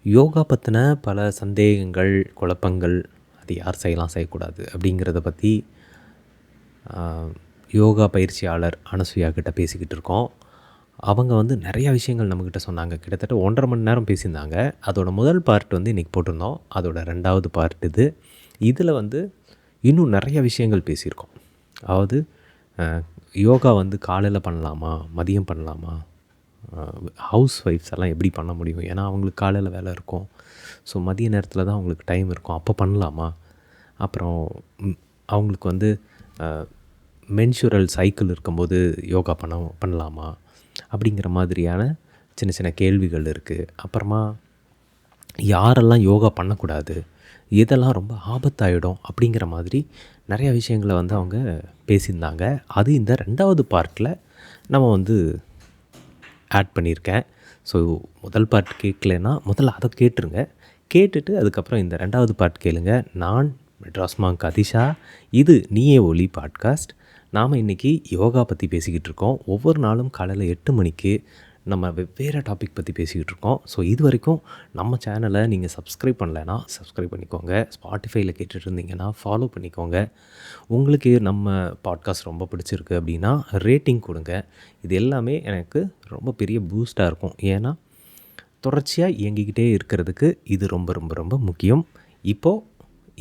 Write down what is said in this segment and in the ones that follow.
யோகா பற்றின பல சந்தேகங்கள், குழப்பங்கள், அது யார் செய்யலாம், செய்யக்கூடாது அப்படிங்கிறத பற்றி யோகா பயிற்சியாளர் அனசூயா கிட்ட பேசிக்கிட்டு இருக்கோம். அவங்க வந்து நிறையா விஷயங்கள் நம்மக்கிட்ட சொன்னாங்க. கிட்டத்தட்ட 1.5 மணி நேரம் பேசியிருந்தாங்க. அதோட முதல் பார்ட் வந்து இன்றைக்கி போட்டிருந்தோம். அதோட 2வது பார்ட் இது. இதில் வந்து இன்னும் நிறைய விஷயங்கள் பேசியிருக்கோம். அதாவது யோகா வந்து காலையில் பண்ணலாமா, மதியம் பண்ணலாமா, ஹவுஸ் ஒய்ஃப்ஸ் எல்லாம் எப்படி பண்ண முடியும்? ஏன்னா அவங்களுக்கு காலையில் வேலை இருக்கும். ஸோ மதிய நேரத்தில் தான் அவங்களுக்கு டைம் இருக்கும். அப்போ பண்ணலாமா? அப்புறம் அவங்களுக்கு வந்து மென்சுரல் சைக்கிள் இருக்கும்போது யோகா பண்ணலாமா? அப்படிங்கிற மாதிரியான சின்ன சின்ன கேள்விகள் இருக்குது. அப்புறமா யாரெல்லாம் யோகா பண்ணக்கூடாது, இதெல்லாம் ரொம்ப ஆபத்தாயிடும் அப்படிங்கிற மாதிரி நிறையா விஷயங்களை வந்து அவங்க பேசியிருந்தாங்க. அது இந்த 2வது பார்ட்டில் நம்ம வந்து ஆட் பண்ணியிருக்கேன். ஸோ முதல் பார்ட் கேட்கலன்னா முதல்ல அதை கேட்டுருங்க. கேட்டுட்டு அதுக்கப்புறம் இந்த 2வது பார்ட் கேளுங்க. நான் மெட்ராஸ் மாங்க் அதிஷா. இது நீயே ஒலி பாட்காஸ்ட். நாம் இன்றைக்கி யோகா பற்றி பேசிக்கிட்டு இருக்கோம். ஒவ்வொரு நாளும் காலையில் 8 மணிக்கு நம்ம வெவ்வேறு டாபிக் பற்றி பேசிக்கிட்டு இருக்கோம். ஸோ இது வரைக்கும் நம்ம சேனலை நீங்கள் சப்ஸ்கிரைப் பண்ணலைன்னா சப்ஸ்கிரைப் பண்ணிக்கோங்க. ஸ்பாட்டிஃபைல கேட்டுட்டு இருந்தீங்கன்னா ஃபாலோ பண்ணிக்கோங்க. உங்களுக்கு நம்ம பாட்காஸ்ட் ரொம்ப பிடிச்சிருக்கு அப்படின்னா ரேட்டிங் கொடுங்க. இது எல்லாமே எனக்கு ரொம்ப பெரிய பூஸ்டாக இருக்கும். ஏன்னா தொடர்ச்சியாக இயங்கிக்கிட்டே இருக்கிறதுக்கு இது ரொம்ப ரொம்ப ரொம்ப முக்கியம். இப்போது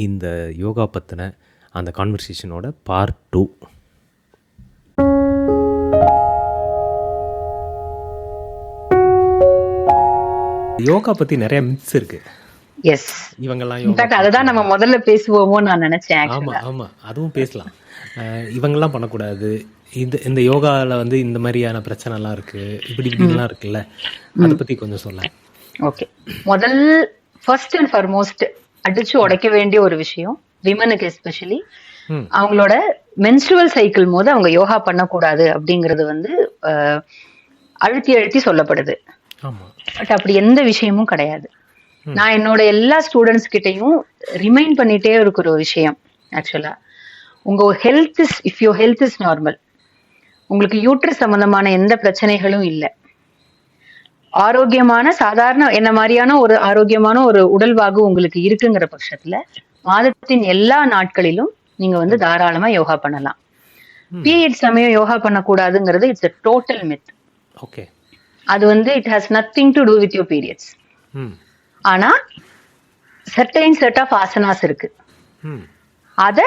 இந்த யோகா பற்றின அந்த கான்வர்சேஷனோட பார்ட் 2. யோகா பற்றி நிறைய மித்ஸ் இருக்குது. எஸ், இவங்கெல்லாம் அதுதான் நம்ம முதல்ல பேசுவோமோ நான் நினைச்சேன். ஆமாம், அதுவும் பேசலாம். இவங்கெல்லாம் பண்ணக்கூடாது, இந்த யோகாவில் வந்து இந்த மாதிரியான பிரச்சனைலாம் இருக்குது, இப்படிலாம் இருக்குல்ல, அதை பற்றி கொஞ்சம் சொல்ல. ஓகே, ஃபர்ஸ்ட் அண்ட் ஃபார்மோஸ்ட் அடிச்சு உடைக்க வேண்டிய ஒரு விஷயம் விமனுக்கு எஸ்பெஷலி அவங்களோட மென்ஸ்ட்ருவல் சைக்கிள் போது அவங்க யோகா பண்ணக்கூடாது அப்படிங்கிறது வந்து அழுத்தி சொல்லப்படுது. பட் அப்படி எந்த விஷயமும் கிடையாது. நான் என்னோட எல்லா ஸ்டூடெண்ட்ஸ் கிட்டையும் ரிமைண்ட் பண்ணிட்டே இருக்கிற ஒரு விஷயம், ஆக்சுவலா உங்க health is, if your health is normal, உங்களுக்கு யூட்ரஸ் சம்பந்தமான எந்த பிரச்சனைகளும் இல்லை, ஆரோக்கியமான சாதாரண என்ன மாதிரியான ஒரு ஆரோக்கியமான ஒரு உடல்வாகு உங்களுக்கு இருக்குங்கிற பட்சத்துல மாதத்தின் எல்லா நாட்களிலும் நீங்க வந்து தாராளமா யோகா பண்ணலாம். பீரியட் சமயம் யோகா பண்ணக்கூடாதுங்கிறது it's a total myth. Okay, அது வந்து it has nothing to do with your periods. ஆனா சர்டைன் செட் ஆஃப் ஆசனாஸ் இருக்கு, அத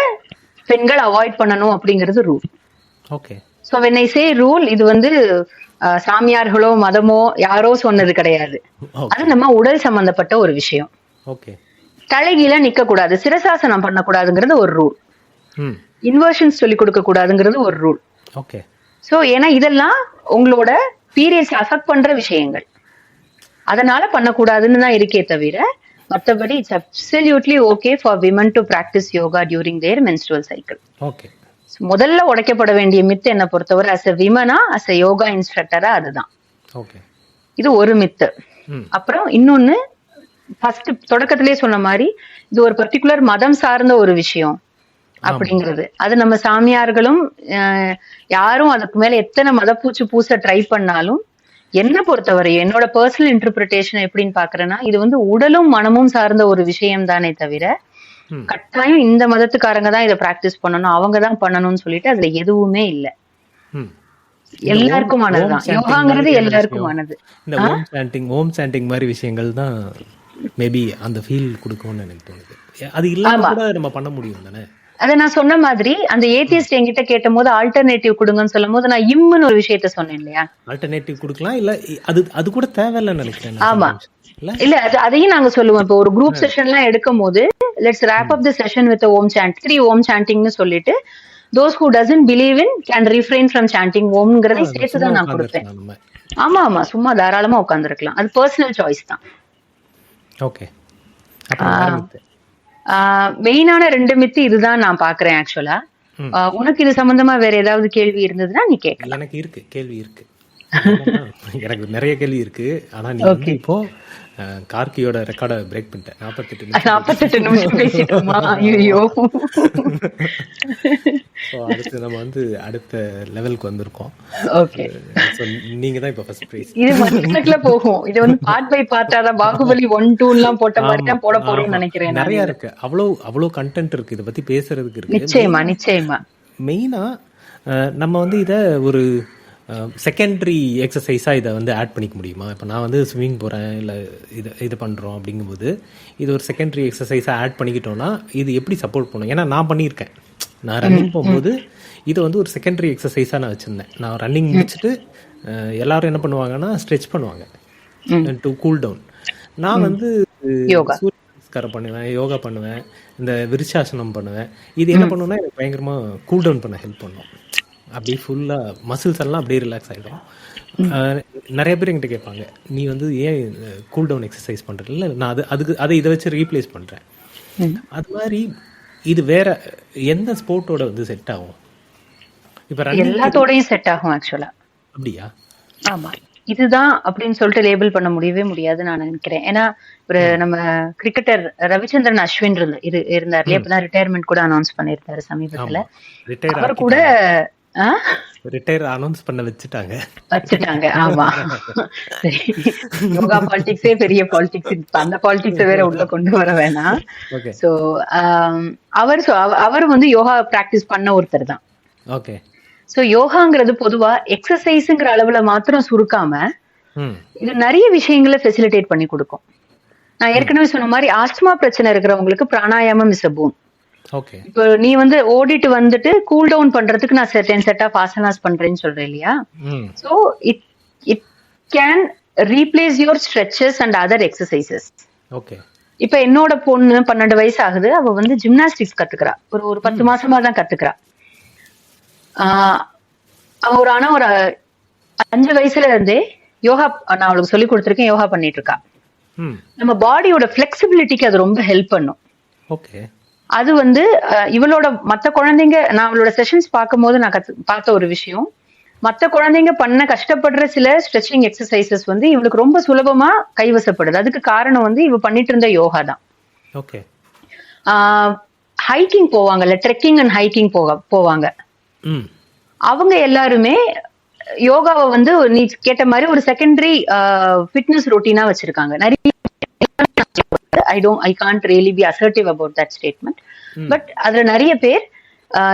பெண்கள் அவாய்ட் பண்ணணும் அப்படிங்கிறது rule. Okay, so when I say rule, இது வந்து சாமியார்களோ மதமோ யாரோ சொன்னது கிடையாது. அது நம்ம உடல் சம்பந்தப்பட்ட ஒரு விஷயம். ஓகே, தலைகீழ நிக்க கூடாது, சிரசாசனம் பண்ணக்கூடாதுங்கிறது ஒரு ரூல், இன்வர்ஷன்ஸ் சொல்லி கொடுக்க கூடாதுங்கிறது ஒரு ரூல். ஓகே, சோ ஏன்னா இதெல்லாம் உங்களோட பீரியட்ஸ் அஃபெக்ட் பண்ற விஷயங்கள், அதனால பண்ணக்கூடாதுன்னு தான் இருக்கே தவிர மற்றபடி it's absolutely okay for women to practice yoga during their menstrual cycle. Okay, முதல்ல உடைக்கப்பட வேண்டிய மித்து என்ன பொறுத்தவரை அஸ் எ விமனா, அஸ் எ யோகா இன்ஸ்ட்ரக்டரா, அதுதான். ஓகே, இது ஒரு மித்து. அப்புறம் இன்னொன்னு, ஃபர்ஸ்ட் தொடக்கத்திலேயே சொன்ன மாதிரி இது ஒரு பர்டிகுலர் மதம் சார்ந்த ஒரு விஷயம் அப்படிங்கிறது. அது நம்ம சாமியார்களும் யாரும் அதுக்கு மேல எத்தனை மதப்பூச்சி பூச ட்ரை பண்ணாலும், என்ன பொறுத்தவரை என்னோட பர்சனல் இன்டர்பிரிட்டேஷன் எப்படின்னு பாக்குறேன்னா, இது வந்து உடலும் மனமும் சார்ந்த ஒரு விஷயம் தானே தவிர கட்டாயம் இந்த மதத்துக்காரங்க தான் இதை பிராக்டிஸ் பண்ணணும், அவங்கதான் பண்ணணும்னு சொல்லிட்டு அதுல எதுவுமே இல்லை. எல்லாருக்குமானதுதான் யோகாங்கிறது, எல்லாருக்குமானது. இந்த ஓம் சாண்டிங் மாதிரி விஷயங்கள் தான் மேபி அந்த ஃபீல் கொடுக்கும்னு எனக்கு தோணுது. அது இல்லாம கூட நம்ம பண்ண முடியும் தானே. அதை நான் சொன்ன மாதிரி அந்த ஏத்திஸ்ட் என்கிட்ட கேட்ட போது ஆல்டர்னேட்டிவ் கொடுங்கன்னு சொல்லும் போது நான் இம்முன்னு ஒரு விஷயத்த சொன்னேன் இல்லையா. ஆல்டர்னேட்டிவ் கொடுக்கலாம், இல்ல அது கூட தேவையில்லைன்னு நினைக்கிறேன். ஆமா, இல்ல அதையும் நாங்க சொல்லுவோம். இப்போ ஒரு குரூப் செஷன் எல்லாம் எடுக்கும் போது let's wrap up the session with a om chant, 3 om chantingனு சொல்லிட்டு those who doesn't believe in can refrain from chanting omங்கறதை சேர்த்து தான் நான் கொடுப்பேன். ஆமா, சும்மா தாராளமா உட்கார்ந்திருக்கலாம், அது பர்சனல் சாய்ஸ் தான். ஓகே, மெயினான 2 மித்து இதுதான் நான் பாக்குறேன் ஆக்சுவலா. உனக்கு இது சம்பந்தமா வேற ஏதாவது கேள்வி இருந்ததுன்னா நீ கேட்கலாம். எனக்கு இருக்கு, கேள்வி இருக்கு, எனக்கு நிறைய கேள்வி இருக்கு. ஆனா நீ வந்து இப்போ கார்கியோட ரெக்கார்ட பிரேக் பண்ணிட்டேன். 48 நிமிஷம் பேசிட்டோமா? ஐயோ, ஸோ அடுத்து நம்ம வந்து அடுத்த லெவலுக்கு வந்திருக்கோம். ஓகே. ஸோ நீங்கள் தான் இப்போ ஃபர்ஸ்ட் ப்ரைஸ். இது மணிக்கணக்குல போகும். இது வந்து பார்ட் பை பார்ட்டாதான் பாகுபலி 1, 2 எல்லாம் போட்ட மாதிரி ஆமா தான் போட போறோம்னு ஆமா நினைக்கிறேன் நான் நிறைய இது. இருக்கு. அவ்வளோ கண்டென்ட் இருக்கு, இதை பத்தி பேசுறதுக்கு இருக்கு. நிச்சயமா நிச்சயமா. மெயினாக நம்ம வந்து இதை ஒரு செகண்டரி எக்ஸசைஸாக இதை வந்து ஆட் பண்ணிக்க முடியுமா? இப்போ நான் வந்து ஸ்விம்மிங் போகிறேன் இல்லை இது பண்ணுறோம் அப்படிங்கும்போது இது ஒரு செகண்டரி எக்ஸசைஸாக ஆட் பண்ணிக்கிட்டோன்னா இது எப்படி சப்போர்ட் பண்ணும்? ஏன்னா நான் பண்ணியிருக்கேன். நான் ரன்னிங் போகும்போது இதை வந்து ஒரு செகண்டரி எக்ஸசைஸாக நான் வச்சுருந்தேன். நான் ரன்னிங் முடிச்சுட்டு எல்லாரும் என்ன பண்ணுவாங்கன்னா ஸ்ட்ரெச் பண்ணுவாங்க டு கூல் டவுன். நான் வந்து யோகா. சூரிய நமஸ்காரம் பண்ணுவேன், யோகா பண்ணுவேன், இந்த விருச்சாசனம் பண்ணுவேன். இது என்ன பண்ணுன்னா எனக்கு பயங்கரமாக கூல் டவுன் பண்ண ஹெல்ப் பண்ணும். அப்படியே ஃபுல்லாக மசில்ஸ் எல்லாம் அப்படியே ரிலாக்ஸ் ஆகிடும். நிறைய பேர் என்கிட்ட கேட்பாங்க, நீ வந்து ஏன் கூல் டவுன் எக்ஸசைஸ் பண்ணுற? இல்லை, நான் அதை இதை வச்சு ரீப்ளேஸ் பண்ணுறேன். அது மாதிரி இது வேற எந்த ஸ்போர்ட்டோட வந்து செட் ஆகும்? இப்போ எல்லாத்தோடையும் செட் ஆகும் ஆக்சுவலா. அப்படியா? ஆமா, இதுதான் அப்படின்னு சொல்லிட்டு லேபிள் பண்ண முடியவே முடியாதுன்னு நான் நினைக்கிறேன். ஏன்னா ஒரு நம்ம கிரிக்கெட்டர் ரவிச்சந்திரன் அஸ்வின் இருந்தார் இல்லையா, இப்பதான் ரிட்டையர்மெண்ட் கூட அனௌன்ஸ் பண்ணியிருந்தாரு சமீபத்துல. அவர் கூட ரிட்டையர் அனௌன்ஸ் பண்ண வச்சுட்டாங்க. ஆமா. யோகா பாலிடிக்ஸே பெரிய பாலிடிக்ஸ், அந்த பாலிடிக்ஸ் வேற உள்ள கொண்டு வர வேணாம். சோ அவர் வந்து யோகா பிராக்டிஸ் பண்ண ஒருத்தர் தான். ஓகே. சோ யோகாங்கிறது பொதுவா எக்ஸசைஸ்ங்கிற அளவுல மாத்திரம் சுருக்காம இது நிறைய விஷயங்களை ஃபெசிலிட்டேட் பண்ணி கொடுக்கும். நான் ஏற்கனவே சொன்ன மாதிரி ஆஸ்துமா பிரச்சனை இருக்கிறவங்களுக்கு பிராணாயாமம் இஸ் a boon. ஓகே. இப்போ நீ வந்து ஓடிட்டு வந்துட்டு கூல் டவுன் பண்றதுக்கு நான் 10 செட் ஆஃப் ஆசனாஸ் பண்றேன்னு சொல்றேன் இல்லையா. So it can replace your stretches and other exercises. Okay. இப்ப என்னோட பொண்ணு 12 வயசு ஆகுது. அவ வந்து ஜிம்னாஸ்டிக்ஸ் கத்துக்கிறா. ஒரு 10 மாசமா தான் கத்துக்கிறா. ஆனா ஒரு 5 வயசுல இருந்தே யோகா நான் அவளுக்கு சொல்லி கொடுத்துருக்கேன். யோகா பண்ணிட்டு இருக்கா. நம்ம பாடியோட பிளெக்சிபிலிட்டிக்கு அது ரொம்ப ஹெல்ப் பண்ணும். ஓகே. அது வந்து இவளோட மத்த குழந்தைங்க, நான் அவளோட செஷன்ஸ் பார்க்கும் போது நான் பார்த்த ஒரு விஷயம், மத்த குழந்தைங்க பண்ண கஷ்டப்படுற சில ஸ்ட்ரெச்சிங் எக்ஸசைசஸ் வந்து இவளுக்கு ரொம்ப சுலபமா கைவசப்படுது. அதுக்கு காரணம் வந்து இவ பண்ணிட்டு இருந்த யோகா தான். ஓகே. ஹைக்கிங் போவாங்கல்ல, ட்ரெக்கிங் அண்ட் ஹைக்கிங் போவாங்க. அவங்க எல்லாருமே யோகாவை வந்து நீ கேட்ட மாதிரி ஒரு செகண்டரி ஃபிட்னஸ் ரொட்டீனா வச்சிருக்காங்க. நிறைய I can't really be assertive about that statement. But அதுல நிறைய பேர்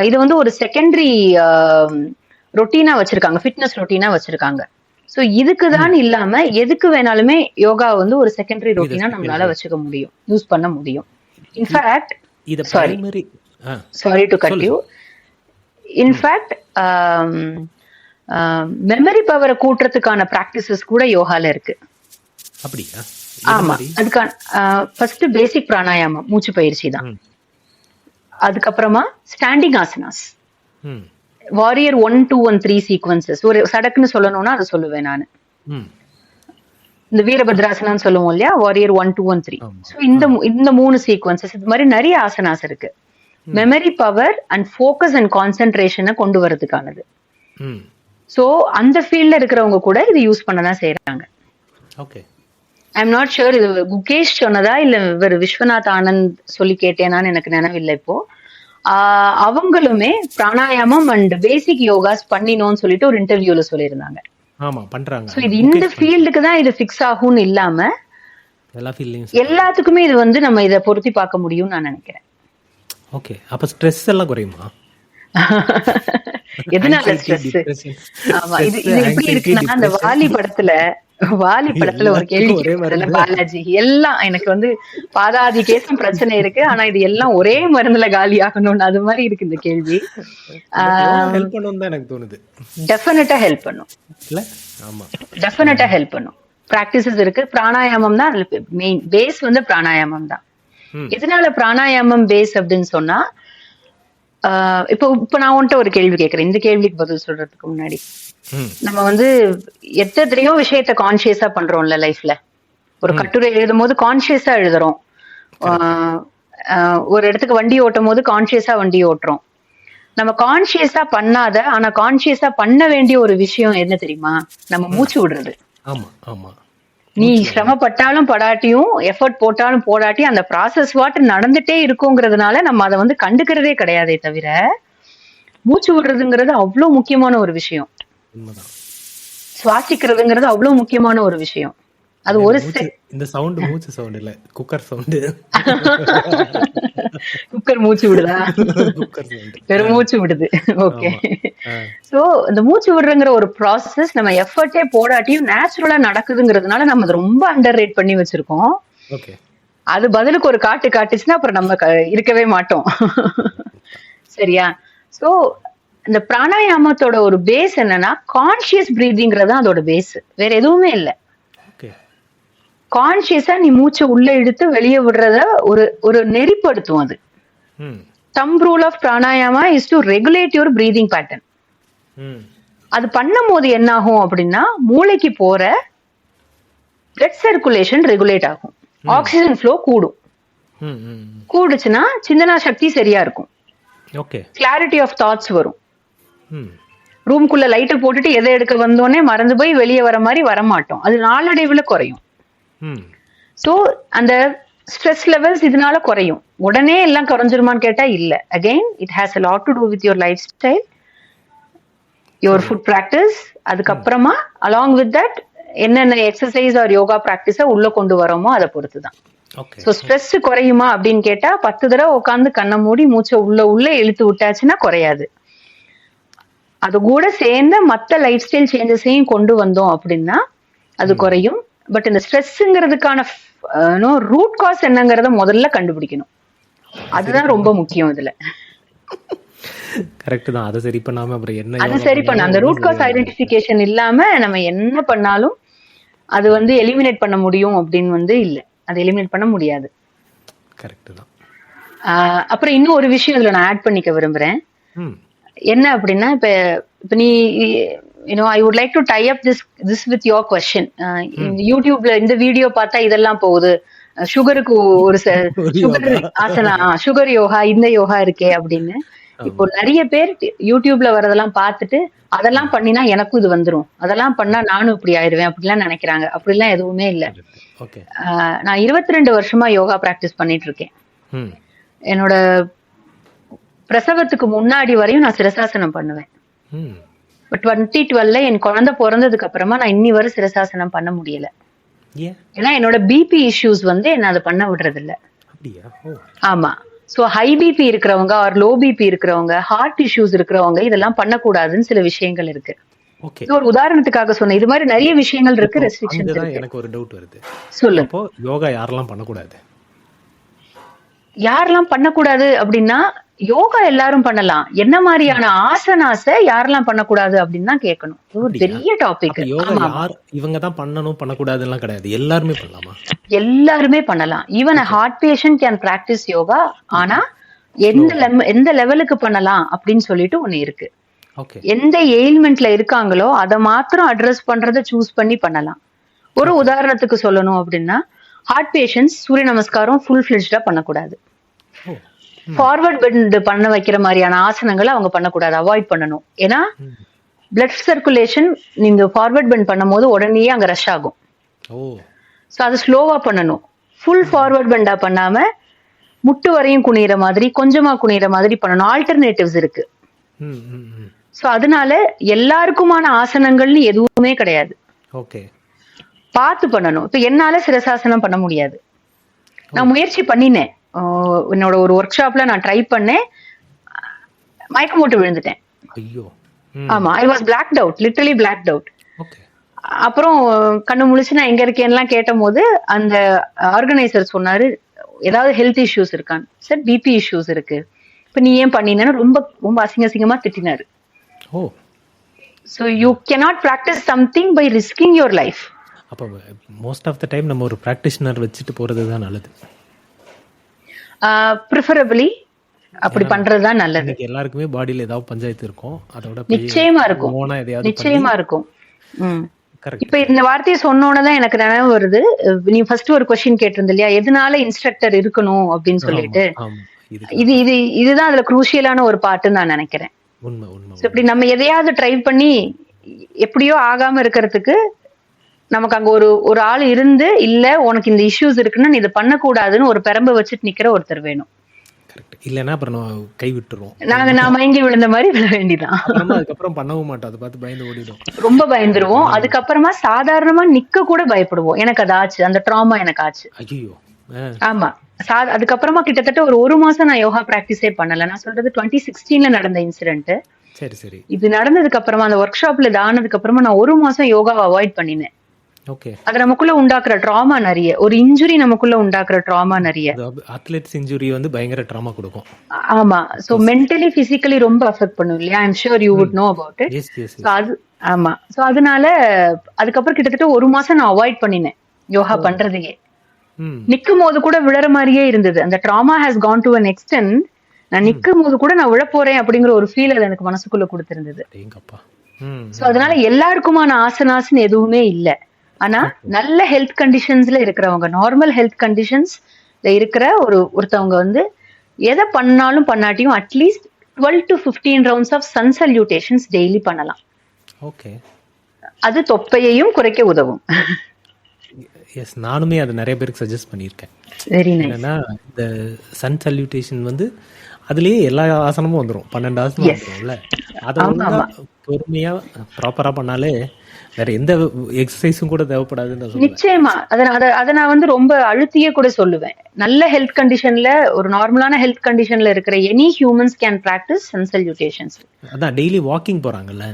இது வந்து ஒரு செகண்டரி ரொட்டீனா வச்சிருக்காங்க, ஃபிட்னஸ் ரொட்டீனா வச்சிருக்காங்க. சோ இதுக்குதான் இல்லாம எதுக்கு வேணாலுமே யோகா வந்து ஒரு செகண்டரி ரொட்டீனா நம்மளால வச்சுக்க முடியும், யூஸ் பண்ண முடியும். In fact sorry to cut you, in fact memory பவரை கூட்டுறதுக்கான பிராக்டிசஸ் கூட யோகால இருக்கு. அப்படியா? ஆமா. அதுக்கான ஃபர்ஸ்ட் பேசிக் பிராணாயாமம், மூச்சு பயிற்சி தான். அதுக்கப்புறமா standing asanas, warrior 1, 2 and 3 sequences. ஒரு சடக்குன்னு சொல்லணும்னா அதை சொல்லுவேன் நான். இந்த வீரபத்ராசனான்னு சொல்லுவோம் இல்லையா, வாரியர் 1, 2 and 3. ஸோ இந்த 3 சீக்வன்சஸ், இது மாதிரி நிறைய ஆசனாஸ் இருக்கு. Memory power and focus and கான்சென்ட்ரேஷனை கொண்டு வரதுக்கானது. ஸோ அந்த ஃபீல்ட்ல இருக்கிறவங்க கூட இது யூஸ் பண்ணதான் செய்யறாங்க. Okay. I am not sure இது குகேஷ் சொன்னதா இல்ல இவர் விஸ்வநாத் ஆனந்த் சொல்லி கேட்டேனான்னு எனக்கு நினைவில்லை இப்போ. அவங்களுமே பிராணாயாமம் அண்ட் பேசிக் யோகாஸ் பண்ணினோம்னு சொல்லிட்டு ஒரு இன்டர்வியூல சொல்லியிருந்தாங்க. ஆமா, பண்றாங்க. சோ இது இந்த ஃபீல்டுக்கு தான் இது ஃபிக்ஸ் ஆகும்னு இல்லாம எல்லாத்துக்குமே இது வந்து நம்ம இதை பொருத்தி பார்க்க முடியும்னு நான் நினைக்கிறேன். ஓகே. அப்ப ஸ்ட்ரெஸ் எல்லாம் குறையுமா? எதனால ஸ்ட்ரெஸ்? ஆமா, இது எப்படி இருக்குன்னா அந்த வாலி படத்துல ஒரு கேள்வி பாலாஜி, எல்லாம் எனக்கு வந்து பாதாதி கேசம் பிரச்சனை இருக்கு, ஆனா இது எல்லாம் ஒரே மருந்துல காலி ஆகணும்னு அது மாதிரி இருக்கு இந்த கேள்வி. எனக்கு தோணுது டெஃபினட்டா ஹெல்ப் பண்ணும். டெஃபினட்டா ஹெல்ப் பண்ணும். பிராக்டிசஸ் இருக்கு. பிராணாயாமம் தான் மெயின் பேஸ், வந்து பிராணாயாமம் தான். எதனால பிராணாயாமம் பேஸ் அப்படின்னு சொன்னா, இப்ப நான் உன்ட்ட ஒரு கேள்வி கேட்கிறேன். இந்த கேள்விக்கு பதில் சொல்றதுக்கு முன்னாடி, நம்ம வந்து எத்தனையோ விஷயத்த கான்சியஸா பண்றோம்ல லைஃப்ல. ஒரு கட்டுரை எழுதும் போது கான்சியஸா எழுதுறோம். ஒரு இடத்துக்கு வண்டி ஓட்டும் போது கான்சியஸா வண்டி ஓட்டுறோம். நம்ம கான்சியஸா பண்ணாத ஆனா கான்சியஸா பண்ண வேண்டிய ஒரு விஷயம் என்ன தெரியுமா? நம்ம மூச்சு விடுறது. நீ சிரமப்பட்டாலும் படாட்டியும், எஃபர்ட் போட்டாலும் போடாட்டியும் அந்த ப்ராசஸ் வாட்டு நடந்துட்டே இருக்குங்கிறதுனால நம்ம அதை வந்து கண்டுக்கிறதே கிடையாதே தவிர, மூச்சு விடுறதுங்கிறது அவ்வளவு முக்கியமான ஒரு விஷயம். உண்மைதான். சுவாசிக்கிறதுங்கிறது அவ்வளவு முக்கியமான ஒரு விஷயம். அது ஏன்னா ஒரு இந்த சவுண்டு மூச்சு சவுண்ட் இல்ல, குக்கர் சவுண்டு. குக்கர் மூச்சு விடுதா? Cooker sound. பெரும் மூச்சு விடுது. ஓகே. ஆமா. சோ இந்த மூச்சு விடுறங்கிற ஒரு ப்ராசஸ் நம்ம எஃபர்ட்டே போடாட்டியும் நேச்சுரலா நடக்குதுங்கிறதுனால நம்ம அதை ரொம்ப அண்டர் ரேட் பண்ணி வச்சிருக்கோம். ஓகே. அது பதிலுக்கு ஒரு காட்டுச்சுன்னா அப்புறம் நம்ம இருக்கவே மாட்டோம். சரியா? சோ இந்த பிராணாயாமத்தோட ஒரு பேஸ் என்னன்னா கான்சியஸ் பிரீதிங்கிறது அதோட பேஸ், வேற எதுவுமே இல்ல. ஓகே. கான்சியஸா நீ மூச்சை உள்ள இழுத்து வெளியே விடுறத ஒரு நெறிப்படுத்தும் அது. Thumb rule of pranayama is to regulate your breathing pattern. அது பண்ணும் போது என்ன ஆகும் அப்படின்னா மூளைக்கு போற பிளட் சர்க்குலேஷன் ரெகுலேட் ஆகும், ஆக்சிஜன் ஃப்ளோ கூடும். கூடுச்சுன்னா சிந்தனா சக்தி சரியா இருக்கும், கிளாரிட்டி ஆஃப் தாட்ஸ் வரும். ரூம்குள்ள லைட்டை போட்டுட்டு எதை எடுக்க வந்தோடனே மறந்து போய் வெளியே வர மாதிரி வரமாட்டோம், அது நாளடைவுல குறையும். சோ அந்த ஸ்ட்ரெஸ் லெவல்ஸ் இதனால குறையும். உடனே எல்லாம் குறைஞ்சிருமான்னு கேட்டா இல்ல. Again it has a lot to do with your lifestyle, your food practice. அதுக்கப்புறமா அலாங் வித் தட் என்னென்ன எக்ஸசைஸ் ஆர் யோகா பிராக்டிஸ உள்ள கொண்டு வரோமோ அதை பொறுத்துதான். சோ ஸ்ட்ரெஸ் குறையுமா அப்படின்னு கேட்டா 10 தடவை உட்காந்து கண்ணை மூடி மூச்சை உள்ள இழுத்து விட்டாச்சுன்னா குறையாது. அது கூட சேர்ந்த மத்த லைஃப் ஸ்டைல் சேஞ்சஸையும் கொண்டு வந்தோம் அப்படின்னா அது குறையும். பட் இந்த ஸ்ட்ரெஸ்ங்கிறதுக்கான ரூட் காஸ் என்னங்கறத முதல்ல கண்டுபிடிக்கணும், அதுதான் ரொம்ப முக்கியம் இதுல. கரெக்ட் தான். அதை சரி பண்ணாம அப்புறம் என்ன, அது சரி பண்ண அந்த ரூட் காஸ் ஐடென்டிஃபிகேஷன் இல்லாம நம்ம என்ன பண்ணாலும் அது எலிமினேட் பண்ண முடியும் அப்படின்னு இல்ல, அதை எலிமினேட் பண்ண முடியாது. கரெக்ட் தான். அப்புறம் இன்னும் ஒரு விஷயம் இதுல நான் ஆட் பண்ணிக்க விரும்புறேன். என்ன அப்படின்னா இப்ப நீ I would like to tie up this with your question. யூடியூப்ல இந்த வீடியோ பார்த்தா இதெல்லாம் போகுது, சுகருக்கு ஒரு சுகர் ஆசனா, சுகர் யோகா, இந்த யோகா இருக்கே அப்படின்னு. இப்போ நிறைய பேர் யூடியூப்ல வரதெல்லாம் பார்த்துட்டு அதெல்லாம் பண்ணினா எனக்கும் இது வந்துரும், அதெல்லாம் பண்ணா நானும் இப்படி ஆயிடுவேன் அப்படிலாம் நினைக்கிறாங்க. அப்படிலாம் எதுவுமே இல்ல. நான் 22 வருஷமா யோகா பிராக்டிஸ் பண்ணிட்டு இருக்கேன். என்னோட பிரசவத்துக்கு முன்னாடி வரையும் நான் சிரசாசனம் பண்ணுவேன். 2012 என் குழந்தை பிறந்ததுக்கு அப்புறமா நான் இன்னி வரை சிரசாசனம் பண்ண முடியல. ஏன்னா என்னோட பிபி இஷ்யூஸ் என்ன அதை பண்ண விடுறது இல்ல. ஆமா. சோ ஹை பிபி இருக்கிறவங்க ஆர் லோ பிபி இருக்கிறவங்க, ஹார்ட் இஷ்யூஸ் இருக்கிறவங்க இதெல்லாம் பண்ணக்கூடாதுன்னு சில விஷயங்கள் இருக்கு. ஒரு உதாரணத்துக்காக சொன்னேன். இது மாதிரி நிறைய விஷயங்கள் இருக்கு, ரெஸ்ட்ரிக்ஷன்ஸ் இருக்கு. எனக்கு ஒரு டவுட் வருது. சொல்லு. அப்போ யோகா யாரெல்லாம் பண்ணக்கூடாது? யாரெல்லாம் பண்ணக்கூடாது அப்படின்னா யோகா எல்லாரும் பண்ணலாம், என்ன மாதிரியான ஆசனாஸ யாரெல்லாம் பண்ணக்கூடாது அப்படின்னு தான் கேட்கணும். ஒரு பெரிய டாபிக். இவங்க தான் பண்ணணும் பண்ணக்கூடாதுன்னு கிடையாது, எல்லாருமே பண்ணலாமா? எல்லாருமே பண்ணலாம். Even heart patient can practise yoga. ஆனா எந்த லெவலுக்கு பண்ணலாம் அப்படின்னு சொல்லிட்டு ஒண்ணு இருக்கு. எந்த எயில்மெண்ட்ல இருக்காங்களோ அதை மாத்திரம் அட்ரஸ் பண்றத சூஸ் பண்ணி பண்ணலாம். ஒரு உதாரணத்துக்கு சொல்லணும் அப்படின்னா ஹார்ட் பேஷண்ட்ஸ் சூரிய நமஸ்காரம் ஃபுல் ஃபிளெஜ்டா பண்ணக்கூடாது. ஃபார்வர்ட் பெண்ட் பண்ண வைக்கிற மாதிரியான ஆசனங்களை அவங்க பண்ணக்கூடாது, அவாய்ட் பண்ணணும். ஏன்னா பிளட் சர்க்குலேஷன் நீங்க ஃபார்வர்ட் பெண்ட் பண்ணும் போது உடனே அங்க ரஷ் ஆகும். ஸோ அது ஸ்லோவா பண்ணணும். ஃபுல் ஃபார்வர்ட் பெண்டா பண்ணாம முட்டு வரையும் குனிகிற மாதிரி கொஞ்சமா குனிகிற மாதிரி பண்ணணும். ஆல்டர்னேட்டிவ்ஸ் இருக்கு. ஸோ அதனால எல்லாருக்குமான ஆசனங்கள்னு எதுவுமே கிடையாது, பார்த்து பண்ணணும். இப்ப என்னால சிரசாசனம் பண்ண முடியாது, நான் முயற்சி பண்ணினேன். என்னோட ஒரு ஒர்க் ஷாப்ல நான் ட்ரை பண்ணேன், மயக்கம் போட்டு விழுந்துட்டேன். ஆமா, I was blocked out, literally blocked out. அப்புறம் கண்ணு முழிச்சு நான் எங்க இருக்கேன்லாம் கேட்ட போது அந்த ஆர்கனைசர் சொன்னாரு, ஏதாவது ஹெல்த் இஷ்யூஸ் இருக்கான்னு. சார் பிபி இஷ்யூஸ் இருக்கு, இப்ப நீ ஏன் பண்ணினேன்னு ரொம்ப ரொம்ப அசிங்கமா திட்டினாரு. So you cannot practice something by risking your life. அப்ப மோஸ்ட் ஆஃப் த டைம் நம்ம ஒரு பிராக்டிஷனர் வச்சுட்டு போறது தான் நல்லது. ப்ரிஃபரபிளி அப்படி பண்றது தான் நல்லது. எல்லாருக்குமே பாடியில ஏதாவது பஞ்சாயத்து இருக்கும், அதோட நிச்சயமா இருக்கும், நிச்சயமா இருக்கும். இப்ப இந்த வார்த்தையை சொன்னோன்னதான் எனக்கு நினைவு வருது. நீ ஃபர்ஸ்ட் ஒரு கொஸ்டின் கேட்டிருந்த இல்லையா, எதனால இன்ஸ்ட்ரக்டர் இருக்கணும் அப்படின்னு சொல்லிட்டு. இதுதான் அதுல குரூஷியலான ஒரு பார்ட்டுன்னு நான் நினைக்கிறேன். இப்படி நம்ம எதையாவது ட்ரை பண்ணி எப்படியோ ஆகாம இருக்கிறதுக்கு நமக்கு அங்க ஒரு ஆள் இருந்து, இல்ல உனக்கு இந்த இஷ்யூஸ் இருக்குன்னா நீ இதை பண்ணக்கூடாதுன்னு ஒரு பெரம்பை வச்சுட்டு நிக்கிற ஒருத்தர் வேணும். கரெக்ட். இல்லைன்னா அப்புறம் நம்ம கை விட்டுருவோம். நான் மயங்கி விழுந்த மாதிரி விழ வேண்டிதான். அப்புறமா அதுக்கப்புறம் பண்ணவும் மாட்டோம், அதை பார்த்து பயந்து ஓடிடும். ரொம்ப பயந்துருவோம். அதுக்கப்புறமா சாதாரணமா நிக்க கூட பயப்படுவோம். எனக்கு அது ஆச்சு, அந்த ட்ராமா எனக்கு ஆச்சு. ஐயோ. ஆமா. அதுக்கப்புறமா கிட்டத்தட்ட ஒரு மாசம் நான் யோகா பிராக்டிஸே பண்ணல. நான் சொல்றது 2016 நடந்த இன்சிடென்ட். சரி சரி. இது நடந்ததுக்கு அப்புறமா, அந்த ஒர்க் ஷாப்ல ஆனதுக்கு அப்புறமா நான் 1 மாசம் யோகாவை அவாய்ட் பண்ணினேன். ஓகே. அது நமக்குள்ள உண்டாக்குற ட்ராமா நிறைய, ஒரு இன்ஜுரி நமக்குள்ள உண்டாக்குற ட்ராமா நிறைய. அத்லெட்ஸ் இன்ஜுரி வந்து பயங்கர ட்ராமா கொடுக்கும். ஆமா. சோ மென்டலி பிசிக்கலி ரொம்ப அஃபெக்ட் பண்ணும் இல்லையா? I am sure you would know about it. So அது ஆமா. சோ அதனால அதுக்கப்புறம் கிட்டத்தட்ட 1 மாசம் நான் அவாய்ட் பண்ணினேன் யோகா பண்றதையே. நிக்கும் போது கூட விழற மாதிரியே இருந்தது. அந்த drama has Khan to an extent. நான் நிக்கும் போது கூட நான் விழ போறேன் அப்படிங்கிற ஒரு ஃபீல் அது எனக்கு மனசுக்குள்ள கொடுத்திருந்தது. சோ அதனால எல்லாருக்குமான ஆசனாஸ்னு எதுவுமே இல்ல. ஆனா நல்ல ஹெல்த் கண்டிஷன்ஸ்ல இருக்கிறவங்க, நார்மல் ஹெல்த் கண்டிஷன்ஸ்ல இருக்கிற ஒருத்தவங்க வந்து எதை பண்ணாலும் பண்ணாட்டியும் at least 12 to 15 rounds of sun salutations daily பண்ணலாம். ஓகே. அது தொப்பையையும் குறைக்க உதவும். எஸ், நானுமே அதை நிறைய பேருக்கு சஜஸ்ட் பண்ணியிருக்கேன். Very nice. என்னன்னா இந்த சன் சல்யூட்டேஷன் வந்து அதுலயே எல்லா ஆசனமும் வந்துடும், 12 ஆசனம் வந்துடும்ல. அதை பொறுமையா ப்ராப்பரா பண்ணாலே வேற எந்த எக்ஸசைஸும் கூட தேவைப்படாதுன்னு சொல்லுவேன். நிச்சயமா. அதை நான் வந்து ரொம்ப அழுத்தியே கூட சொல்லுவேன். நல்ல ஹெல்த் கண்டிஷன்ல, ஒரு நார்மலான ஹெல்த் கண்டிஷன்ல இருக்கிற any humans can practise sun salutations. அதான் டெய்லி வாக்கிங் போறாங்கல்ல,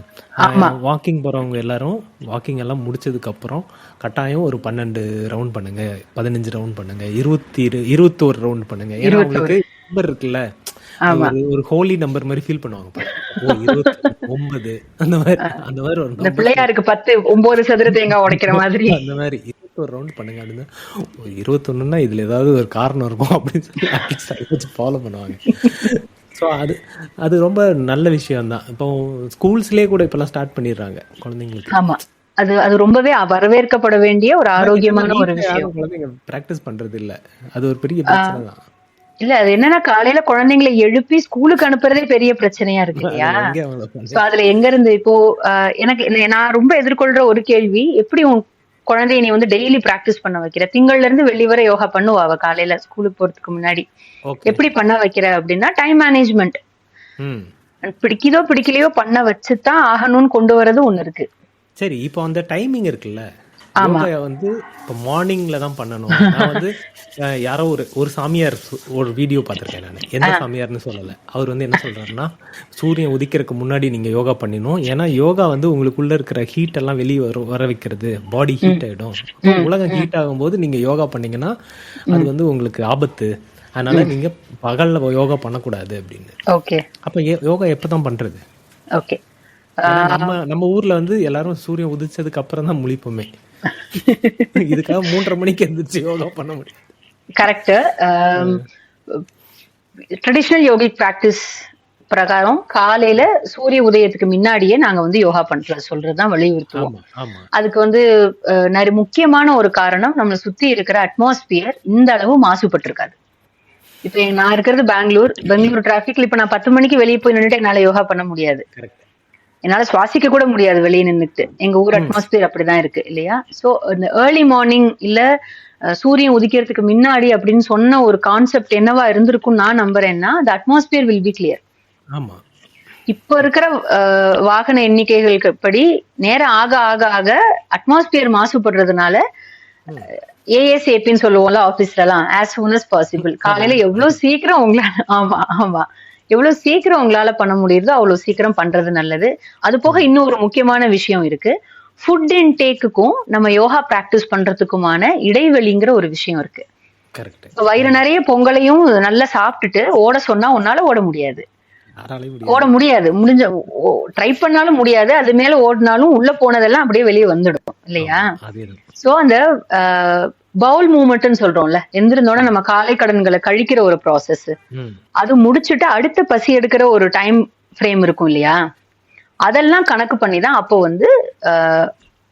வாக்கிங் போறவங்க எல்லாரும் வாக்கிங் எல்லாம் முடிச்சதுக்கு அப்புறம் கட்டாயம் ஒரு 12 ரவுண்ட் பண்ணுங்க, 15 ரவுண்ட் பண்ணுங்க, 21 ரவுண்ட் பண்ணுங்க. ஏன்னா உங்களுக்கு நம்பர் இருக்குல்ல, ஒரு ஹோலி நம்பர் மாதிரி ஃபீல் பண்ணுவாங்க. 29 அந்த மாதிரி ஒரு பிள்ளையாருக்கு 10 9 சதுர தேங்காய் உடைக்கிற மாதிரி அந்த மாதிரி 21 ரவுண்ட் பண்ணுங்க அப்படின்னு. 21ன்னா இதுல ஏதாவது ஒரு காரணம் இருக்கும் அப்படின்னு சொல்லி ஃபாலோ பண்ணுவாங்க. ஸோ அது ரொம்ப நல்ல விஷயம் தான். இப்போ ஸ்கூல்ஸ்லேயே கூட இப்பெல்லாம் ஸ்டார்ட் பண்ணிடுறாங்க குழந்தைங்களுக்கு. ஆமா, அது ரொம்பவே வரவேற்கப்பட வேண்டிய ஒரு ஆரோக்கியமான ஒரு விஷயம். குழந்தைங்க பிராக்டிஸ் பண்றது இல்ல, அது ஒரு பெரிய பிரச்சனை தான். இல்ல, அது என்னன்னா காலையில குழந்தைங்களை எழுப்பி ஸ்கூலுக்கு அனுப்புறதே பெரிய பிரச்சனையா இருக்கு இல்லையா? அதுல எங்க இருந்து இப்போ நான் ரொம்ப எதிர்கொள்ற ஒரு கேள்வி, எப்படி உன் குழந்தைய நீ வந்து டெய்லி பிராக்டிஸ் பண்ண வைக்கிற? திங்கள்ல இருந்து வெள்ளி வரை யோகா பண்ணுவா அவ காலையில ஸ்கூலுக்கு போறதுக்கு முன்னாடி. எப்படி பண்ண வைக்கிற அப்படின்னா, டைம் மேனேஜ்மெண்ட். பிடிக்குதோ பிடிக்கலையோ பண்ண வச்சுதான் ஆகணும்னு கொண்டு வரது ஒண்ணு இருக்கு. சரி, இப்போ அந்த டைமிங் இருக்குல்ல, வந்து இப்போ மார்னிங்ல தான் பண்ணணும். நான் வந்து யாரோ ஒரு சாமியார் ஒரு வீடியோ பார்த்துருக்கேன் நான். எந்த சாமியார்னு சொல்லலை. அவர் வந்து என்ன சொல்றாருன்னா, சூரியன் உதிக்கிறதுக்கு முன்னாடி நீங்க யோகா பண்ணிடணும். ஏன்னா யோகா வந்து உங்களுக்குள்ள இருக்கிற ஹீட் எல்லாம் வெளியே வர வைக்கிறது. பாடி ஹீட் ஆயிடும். உலகம் ஹீட் ஆகும்போது நீங்க யோகா பண்ணீங்கன்னா அது வந்து உங்களுக்கு ஆபத்து. அதனால நீங்க பகல்ல யோகா பண்ணக்கூடாது அப்படின்னு. ஓகே. அப்ப யோகா எப்பதான் பண்றது? ஓகே. நம்ம ஊர்ல வந்து எல்லாரும் சூரியன் உதிச்சதுக்கு அப்புறம் தான் முழிப்போமே. இதுக்காக 3:30 மணிக்கு எந்திரிச்சு யோகா பண்ண முடியும். கரெக்ட். ட்ரெடிஷனல் யோகிக் பிராக்டிஸ் பிரகாரம் காலையில சூரிய உதயத்துக்கு முன்னாடியே நாங்க வந்து யோகா பண்றது சொல்றதுதான் வலியுறுத்துவோம். அதுக்கு வந்து முக்கியமான ஒரு காரணம், நம்மளை சுத்தி இருக்கிற அட்மாஸ்பியர் இந்த அளவு மாசுபட்டு இருக்காது. இப்ப நான் இருக்கிறது பெங்களூர் டிராபிக்ல. இப்ப நான் 10 மணிக்கு வெளியே போய் நின்றுட்டு என்னால யோகா பண்ண முடியாது. என்னால சுவாசிக்க கூட முடியாது வெளியே நின்றுட்டு. எங்க ஊர் அட்மாஸ்பியர் அப்படிதான் இருக்கு இல்லையா? சோ இந்த ஏர்லி மார்னிங் இல்ல சூரியன் உதிக்கிறதுக்கு முன்னாடி அப்படின்னு சொன்ன ஒரு கான்செப்ட் என்னவா இருந்திருக்கும் நான் நம்புறேன்னா, the atmosphere will be clear. ஆமா. இப்ப இருக்கிற வாகன எண்ணிக்கைகளுக்கு படி நேரம் ஆக ஆக ஆக அட்மாஸ்பியர் மாசுபடுறதுனால ஏஎஸ்ஏபின்னு சொல்லுவோம்ல ஆபீஸ்ல எல்லாம், as soon as possible. காலையில எவ்வளவு சீக்கிரம் உங்களால எவ்வளவு சீக்கிரம் உங்களால பண்ண முடியுதோ அவ்வளவு சீக்கிரம் பண்றது நல்லது. அது போக இன்னும் ஒரு முக்கியமான விஷயம் இருக்கு. ஃபுட் இன்டேக்குக்கும் நம்ம யோகா பிராக்டிஸ் பண்றதுக்குமான இடைவெளிங்கிற ஒரு விஷயம் இருக்கு. வயிறு நிறைய பொங்கலையும் நல்லா சாப்பிட்டுட்டு ஓட சொன்னா உன்னால ஓட முடியாது. முடிஞ்ச ட்ரை பண்ணாலும் முடியாது. அது மேல ஓடினாலும் உள்ள போனதெல்லாம் அப்படியே வெளியே வந்துடும் இல்லையா? சோ அந்த பவுல் மூவ்மெண்ட்னு சொல்றோம்ல, எந்திருந்தோட நம்ம காலை கடன்களை கழிக்கிற ஒரு ப்ராசஸ், அது முடிச்சுட்டு அடுத்த பசி எடுக்கிற ஒரு டைம் ஃப்ரேம் இருக்கும் இல்லையா? அதெல்லாம் கணக்கு பண்ணி தான் அப்போ வந்து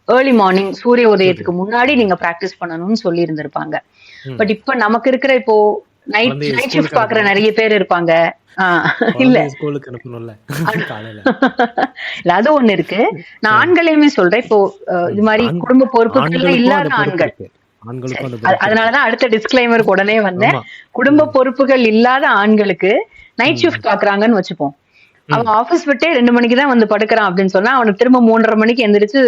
ஏர்லி மார்னிங் சூரிய உதயத்துக்கு முன்னாடி நீங்க பிராக்டிஸ் பண்ணணும்னு சொல்லி இருந்திருப்பாங்க. பட் இப்ப நமக்கு இருக்கிற இப்போ நைட் ஷிஃப்ட் பாக்குற நிறைய பேர் இருப்பாங்க. இல்ல அது ஒண்ணு இருக்கு. நான் ஆண்களையுமே சொல்றேன். இப்போ இது மாதிரி குடும்ப பொறுப்புகள் இல்லாத ஆண்கள், ஆண்களுக்கும் அந்த அதனாலதான் அடுத்த டிஸ்க்ளைமருக்கு உடனே வந்தேன். ஆமா. குடும்ப பொறுப்புகள் இல்லாத ஆண்களுக்கு நைட் ஷிஃப்ட் பாக்குறாங்கன்னு வச்சுப்போம். அவன் ஆபீஸ் விட்டே 2 மணிக்கு தான் வந்து படுக்கிறான் அப்படின்னு சொன்னா அவனுக்கு திரும்ப 3:30 மணிக்கு எந்திரிச்சு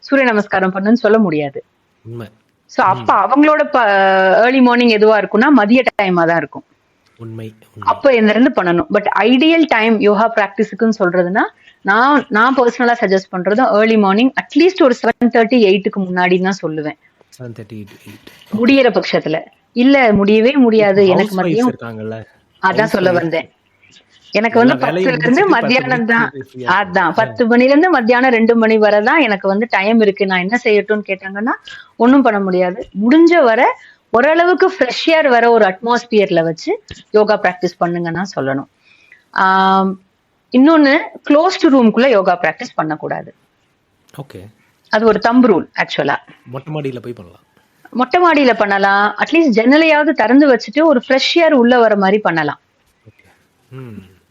சூரிய நமஸ்காரம் பண்ணுன்னு சொல்ல முடியாது. உண்மை. சோ அப்ப அவங்களோட ஏர்லி மார்னிங் எதுவா இருக்கும்னா மதிய டைமா தான் இருக்கும். உண்மை. அப்ப இருந்து பண்ணணும். பட் ஐடியல் டைம் யோகா பிராக்டிஸுக்குன்னு சொல்றதுன்னா நான் பர்சனலா சஜஸ்ட் பண்றது ஏர்லி மார்னிங் அட்லீஸ்ட் ஒரு 7:30 8க்கு முன்னாடி தான் சொல்லுவேன். 7:30 8 முடியற பட்சத்துல. இல்ல முடியவே முடியாது எனக்கு மதியம் இருக்காங்கல்ல, அதான் சொல்ல வந்தேன். எனக்கு வந்து 10ல இருந்து மத்தியானம் தான். அதான் 10 மணில இருந்து மத்தியானம் 2 மணி வரை தான் எனக்கு வந்து டைம் இருக்கு. நான் என்ன செய்யட்டும்னு கேட்டாங்கன்னா ஒன்னும் பண்ண முடியாது. முடிஞ்ச வரை ஓரளவுக்கு ஃப்ரெஷ் ஏர் வர ஒரு அட்மாஸ்பியர்ல வச்சு யோகா பிராக்டிஸ் பண்ணுங்கன்னா சொல்லணும். இன்னொன்னு க்ளோஸ்டு ரூம்குள்ள யோகா பிராக்டிஸ் பண்ணக்கூடாது. ஓகே. அது ஒரு தம்பு ரூல். ஆக்சுவலா மொட்டை மாடியில போய் பண்ணலாம். மொட்டை மாடியில பண்ணலாம். அட்லீஸ்ட் ஜன்னலையாவது திறந்து வச்சுட்டு ஒரு ஃப்ரெஷ் ஏர் உள்ள வர மாதிரி பண்ணலாம்.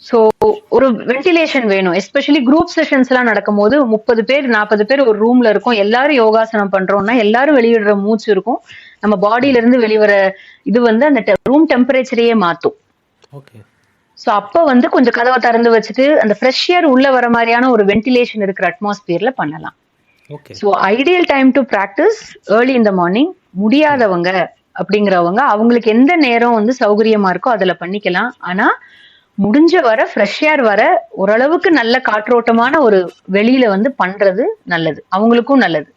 சோ ஒரு வென்டிலேஷன் வேணும். எஸ்பெஷலி குரூப் செஷன்ஸ் எல்லாம் நடக்கும் போது 30 பேர் 40 பேர் ஒரு ரூம்ல இருக்கும். எல்லாரும் யோகாசனம் பண்றோம்னா எல்லாரும் வெளியிடுற மூச்சு இருக்கும். நம்ம பாடியில இருந்து வெளிவர இது வந்து அந்த ரூம் டெம்பரேச்சரையே மாத்தும். சோ அப்ப வந்து கொஞ்சம் கதவை திறந்து வச்சுட்டு அந்த ஃப்ரெஷ் ஏர் உள்ள வர மாதிரியான ஒரு வென்டிலேஷன் இருக்கிற அட்மாஸ்பியர்ல பண்ணலாம். So ideal time to practise early in the morning. முடியாதவங்க அப்படிங்கிறவங்க அவங்களுக்கு எந்த நேரம் வந்து சௌகரியமா இருக்கோ அதுல பண்ணிக்கலாம். ஆனா முடிஞ்ச வர ஃப்ரெஷ் ஏர் வர ஓரளவுக்கு நல்ல காற்றோட்டமான ஒரு வெளியில வந்து பண்றது நல்லது, அவங்களுக்கும் நல்லது.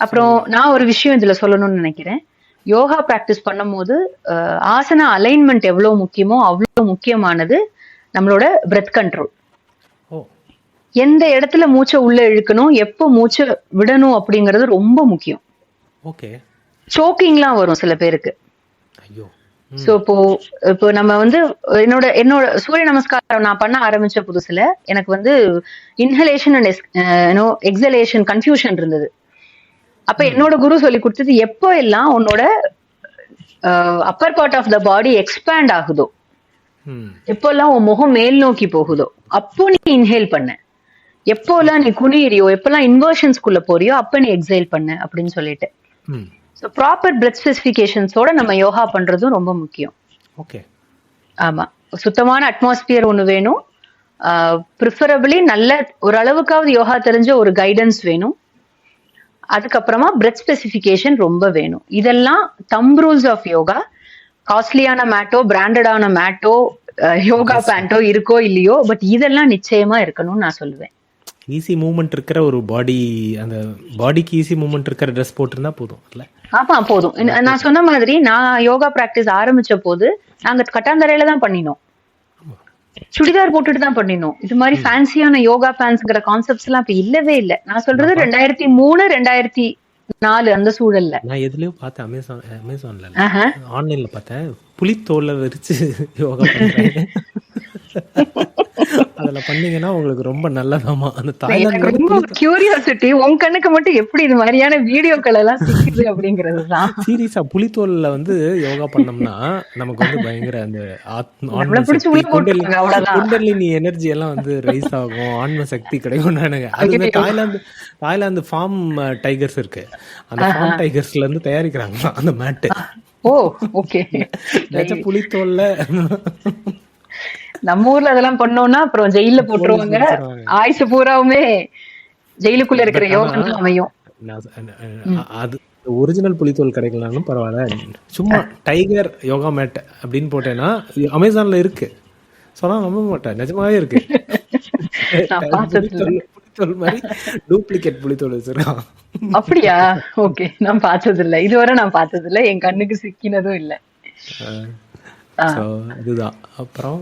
அப்புறம் நான் ஒரு விஷயம் இதுல சொல்லணும்னு நினைக்கிறேன். யோகா பிராக்டிஸ் பண்ணும் போது ஆசன அலைன்மெண்ட் எவ்வளவு முக்கியமோ அவ்வளவு முக்கியமானது நம்மளோட பிரெத் கண்ட்ரோல். எந்த இடத்துல மூச்சை உள்ள இழுக்கணும், எப்போ மூச்சை விடணும் அப்படிங்கறது ரொம்ப முக்கியம். சோக்கிங்லாம் வரும் சில பேருக்கு. சோ இப்போ நம்ம வந்து என்னோட சூரிய நமஸ்காரம் நான் பண்ண ஆரம்பிச்ச புதுசுல எனக்கு வந்து இன்ஹலேஷன் அண்ட் எக்ஸலேஷன் கன்ஃபியூஷன் இருந்தது. அப்ப என்னோட குரு சொல்லி கொடுத்தது எப்போ எல்லாம் உன்னோட upper part of the body expand ஆகுதோ, எப்போல்லாம் உன் முகம் மேல் நோக்கி போகுதோ அப்போ நீ இன்ஹேல் பண்ண, எப்போல்லாம் நீ குனியறியோ எப்பெல்லாம் இன்வர்ஷன்ஸ்குள்ள போறியோ அப்ப நீ எக்ஸைல் பண்ண அப்படின்னு சொல்லிட்டு. ஸோ ப்ராப்பர் பிரெத் ஸ்பெசிஃபிகேஷன்ஸோட நம்ம யோகா பண்றதும் ரொம்ப முக்கியம். ஆமா, சுத்தமான அட்மாஸ்பியர் ஒண்ணு வேணும். ப்ரிஃபரபிளி நல்ல ஓரளவுக்காவது யோகா தெரிஞ்ச ஒரு கைடன்ஸ் வேணும். அதுக்கப்புறமா பிரெத் ஸ்பெசிஃபிகேஷன் ரொம்ப வேணும். இதெல்லாம் தம்ப் ரூல்ஸ் ஆஃப் யோகா. காஸ்ட்லியான மேட்டோ பிராண்டடான மேட்டோ யோகா பேண்டோ இருக்கோ இல்லையோ, பட் இதெல்லாம் நிச்சயமா இருக்கணும்னு நான் சொல்லுவேன். ஈஸி மூவ்மெண்ட் இருக்கிற ஒரு பாடி, அந்த பாடிக்கு ஈஸி மூவ்மெண்ட் இருக்கிற ட்ரெஸ் போட்டிருந்தா போதும் இல்ல? ஆமா போதும். நான் சொன்ன மாதிரி நான் யோகா பிராக்டிஸ் ஆரம்பிச்ச போது நாங்க கட்டாந்தரையில தான் பண்ணினோம், சுடிதார் போட்டுட்டு தான் பண்ணினோம். இது மாதிரி ஃபேன்சியான யோகா பேண்ட்ஸ்ங்கிற கான்செப்ட்ஸ் எல்லாம் இப்ப இல்லவே இல்லை. நான் சொல்றது 2003 2004 அந்த சூழல்ல. நான் எதுலயோ பார்த்தேன், அமேசான்ல ஆன்லைன்ல பார்த்தேன், புலித்தோலை விரிச்சு யோகா பண்றாங்க. அதுல பண்ணீங்கன்னா உங்களுக்கு ரொம்ப நல்லதாமா. அந்த தாய்லாந்து ரொம்ப கியூரியாசிட்டி, உன் கண்ணுக்கு மட்டும் எப்படி இது மாதிரியான வீடியோக்கள் எல்லாம் சிக்குது அப்படிங்கிறது தான். சீரியஸா புலித்தோல்ல வந்து யோகா பண்ணோம்னா நமக்கு வந்து பயங்கர அந்த குண்டலினி எனர்ஜி எல்லாம் வந்து ரைஸ் ஆகும், ஆன்ம சக்தி கிடைக்கும். அது தாய்லாந்து ஃபார்ம் டைகர்ஸ் இருக்கு, அந்த ஃபார்ம் டைகர்ஸ்ல இருந்து தயாரிக்கிறாங்க அந்த மேட்டு. ஓ ஓகே. புலித்தோல்ல நம்ம ஊர்ல அதெல்லாம் பண்ணோம்னா அப்புறம் ஜெயில போட்டுருவாங்க, ஆயுசு பூராவுமே ஜெயிலுக்குள்ள இருக்கிற யோகா அமையும். அது ஒரிஜினல் புலித்தோல் கிடைக்கலாம்னு பரவாயில்ல, சும்மா டைகர் யோகா மேட் அப்படின்னு போட்டேன்னா அமேசான்ல இருக்கு. சொன்னா நம்ப மாட்டேன், நிஜமாவே இருக்கு. புலித்தோல் மாதிரி டூப்ளிகேட் புலித்தோல் வச்சிருக்கான். அப்படியா? ஓகே, நான் பார்த்தது இல்ல, இதுவரை நான் பார்த்தது இல்ல, என் கண்ணுக்கு சிக்கினதும் இல்ல. அதுதான். அப்புறம்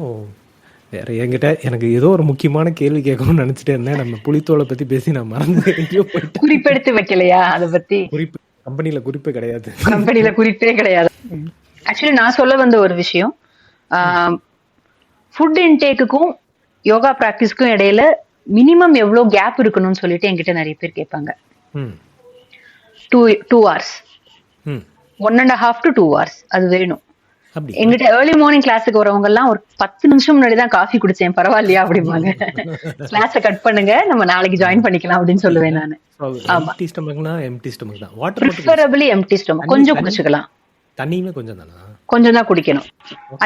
வேற என்கிட்ட எனக்கு ஏதோ ஒரு முக்கியமான கேள்வி கேட்கணும்னு நினைச்சிட்டே இருந்தேன். நம்ம புலித்தோலை பத்தி பேசி நான் மறந்து குறிப்பெடுத்து வைக்கலையா? அதை பத்தி குறிப்பு கம்பெனில குறிப்பே கிடையாது. கம்பெனில குறிப்பே கிடையாது. ஆக்சுவலி நான் சொல்ல வந்த ஒரு விஷயம், ஃபுட் இன்டேக்குக்கும் யோகா பிராக்டிஸ்க்கும் இடையில மினிமம் எவ்வளவு கேப் இருக்கணும்னு சொல்லிட்டு என்கிட்ட நிறைய பேர் கேட்பாங்க. 2 hours 1.5 to 2 hours அது வேணும். அப்படி எங்கிட்ட ஏர்லி மார்னிங் கிளாஸுக்கு வரவங்க எல்லாம் ஒரு 10 நிமிஷம் முன்னாடி தான் காஃபி குடிச்சேன், பரவாயில்லையா அப்படிம்பாங்க. கிளாஸ கட் பண்ணுங்க, நம்ம நாளைக்கு ஜாயின் பண்ணிக்கலாம் அப்படின்னு சொல்லுவேன் நானு. ஆமா, எம்டி ஸ்டமக்னா எம்டி ஸ்டமக் தான். வாட்டர் மட்டும் ப்ரிஃபரபிளி எம்டி ஸ்டொமக். கொஞ்சம் குடிச்சுக்கலாம், தண்ணியுமே கொஞ்சம் தானா? கொஞ்சம் தான் குடிக்கணும்.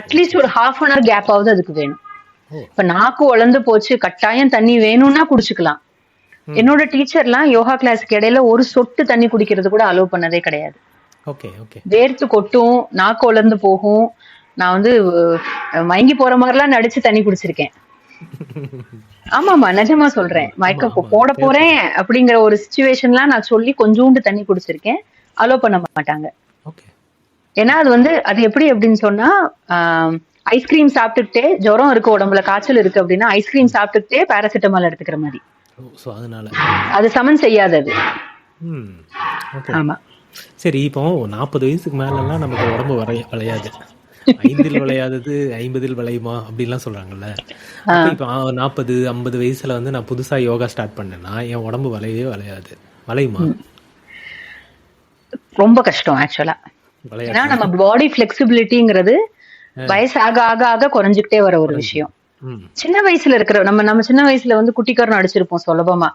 அட்லீஸ்ட் ஒரு ½ அன் ஹவர் கேப் ஆகுது அதுக்கு வேணும். இப்ப நாக்கு உலர்ந்து போச்சு, கட்டாயம் தண்ணி வேணும்னா குடிச்சுக்கலாம். என்னோட டீச்சர்லாம் யோகா கிளாஸுக்கு இடையில ஒரு சொட்டு தண்ணி குடிக்கிறது கூட அலோவ் பண்ணதே கிடையாது. Okay okay. வேர்த்து கொட்டும், நாக்கு உலர்ந்து போகும். நான் வந்து மயங்கி போற மாதிரிலாம் நடிச்சு தண்ணி குடிச்சிருக்கேன். ஆமாமா, நிஜமா சொல்றேன். மயக்கம் போட போறேன் அப்படிங்கிற ஒரு சிச்சுவேஷன்லாம் நான் சொல்லி கொஞ்சோண்டு தண்ணி குடிச்சிருக்கேன். அலோவ் பண்ண மாட்டாங்க. ஏன்னா அது வந்து அது எப்படி அப்படின்னு சொன்னா, ஐஸ்கிரீம் சாப்பிட்டுட்டே ஜுரம் இருக்கு, உடம்புல காய்ச்சல் இருக்கு அப்படின்னா ஐஸ்கிரீம் சாப்பிட்டுட்டே பாராசிட்டமால் எடுத்துக்கிற மாதிரி. அது சமன் செய்யாதது. ஆமா. சரி, இப்போ 40 வயசுக்கு மேலலாம் நமக்கு உடம்பு விளையாது. 5 விளையாதது 50 விளையுமா அப்படின்லாம் சொல்றாங்கல்ல. இப்போ 40 50 வயசுல வந்து நான் புதுசா யோகா ஸ்டார்ட் பண்ணேன்னா என் உடம்பு விளையாது. விளையுமா? ரொம்ப கஷ்டம் ஆக்சுவலா. ஏன்னா நம்ம பாடி பிளெக்சிபிலிட்டிங்கிறது வயசு ஆக ஆக ஆக குறைஞ்சுக்கிட்டே வர ஒரு விஷயம். சின்ன வயசுல இருக்கிற நம்ம சின்ன வயசுல வந்து குட்டிக்காரன் அடிச்சிருப்போம் சுலபமா.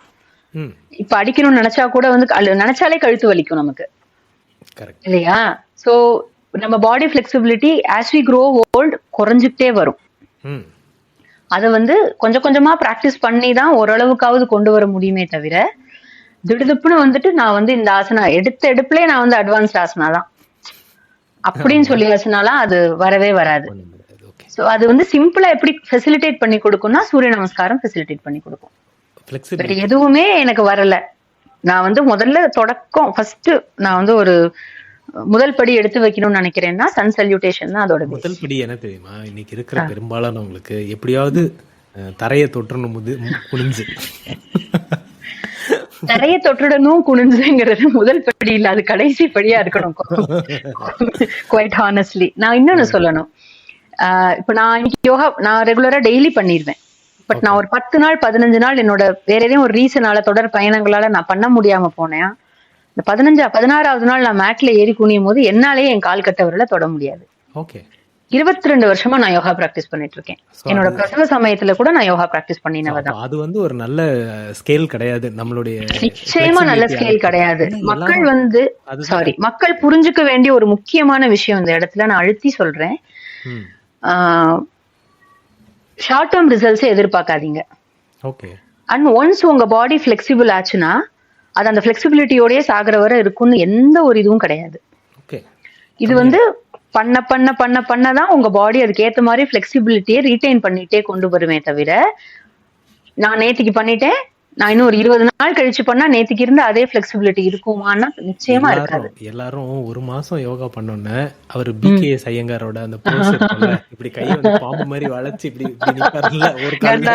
இப்ப அடிக்கணும்னு நினைச்சா கூட வந்து நினைச்சாலே கழுத்து வலிக்கும் நமக்கு, இல்லையா? சோ நம்ம body flexibility as we grow old குறைஞ்சுக்கிட்டே வரும். அதை வந்து கொஞ்சம் கொஞ்சமா பிராக்டிஸ் பண்ணி தான் ஓரளவுக்காவது கொண்டு வர முடியுமே தவிர, திடுதுப்புன்னு வந்துட்டு நான் வந்து இந்த ஆசனா எடுப்புலயே நான் வந்து அட்வான்ஸ்ட் ஆசனா தான் அப்படின்னு சொல்லியாச்சுனாலாம் அது வரவே வராது. சோ அது வந்து சிம்பிளா எப்படி ஃபெசிலிட்டேட் பண்ணி கொடுக்கும்னா சூரிய நமஸ்காரம் ஃபெசிலிட்டேட் பண்ணி கொடுக்கும். எதுவுமே எனக்கு வரல. நான் வந்து முதல்ல தொடக்கம் ஃபர்ஸ்ட் நான் வந்து ஒரு முதல் படி எடுத்து வைக்கணும்னு நினைக்கிறேன்னா சன் சல்யூட்டேஷன் தான் அதோட முதல் படி. என்ன தெரியுமா, இன்னைக்கு இருக்கிற பெரும்பாலானவங்களுக்கு எப்படியாவது தரையை தொற்றணும் குனிஞ்சு தரையை தொட்டுடணும் குனிஞ்சுங்கிறது முதல் படி இல்ல, அது கடைசி படியா இருக்கணும். குவைட் ஹானஸ்ட்லி நான் இன்னொன்னு சொல்லணும். இப்ப நான் இன்னைக்கு யோகா நான் ரெகுலரா டெய்லி பண்ணிடுவேன். பட் நான் ஒரு 10 நாள் 15 நாள் என்னோட வேற ஏதாவது ஒரு ரீசனால தொடர் பயணங்களால நான் பண்ண முடியாம போனேன். இந்த 16வது நாள் நான் மேட்ல ஏறி குனியும் போது என்னாலேயே என் கால் கட்ட விரல தொட முடியாது. 22 வருஷமா நான் யோகா பிராக்டிஸ் பண்ணிட்டு இருக்கேன். என்னோட பிரசவ சமயத்துல கூட நான் யோகா பிராக்டிஸ் பண்ணினவதான். அது வந்து ஒரு நல்ல ஸ்கேல் கிடையாது நம்மளுடைய. நிச்சயமா நல்ல ஸ்கேல் கிடையாது. மக்கள் வந்து மக்கள் புரிஞ்சுக்க வேண்டிய ஒரு முக்கியமான விஷயம் இந்த இடத்துல நான் அழுத்தி சொல்றேன். ஷார்ட் டேர்ம் ரிசல்ட்ஸ் எதிர்பார்க்காதீங்க. அண்ட் ஒன்ஸ் உங்க பாடி பிளெக்சிபிள் ஆச்சுன்னா அது அந்த பிளெக்சிபிலிட்டியோடய சாகிற வரை இருக்கும்னு எந்த ஒரு இதுவும் கிடையாது. இது வந்து பண்ண பண்ண பண்ண பண்ணதான் உங்க பாடி அதுக்கு ஏத்த மாதிரி பிளெக்சிபிலிட்டியை ரீடைன் பண்ணிட்டே கொண்டு வருமே தவிர, நான் நேத்திக்கு பண்ணிட்டேன் நான் இன்னும் ஒரு 20 நாள் கழிச்சு பண்ணா நேத்திக்கு இருந்த அதே பிளெக்சிபிலிட்டி இருக்குமான்னா நிச்சயமா இருக்காது. எல்லாரும் ஒரு மாசம் யோகா பண்ணோன்னு அவர் BKS ஐயங்காரோட அந்த போஸ் இருக்குல்ல, இப்படி கை வந்து பாம்பு மாதிரி வளைச்சு இப்படி நிப்பாருல்ல ஒரு கால்ல,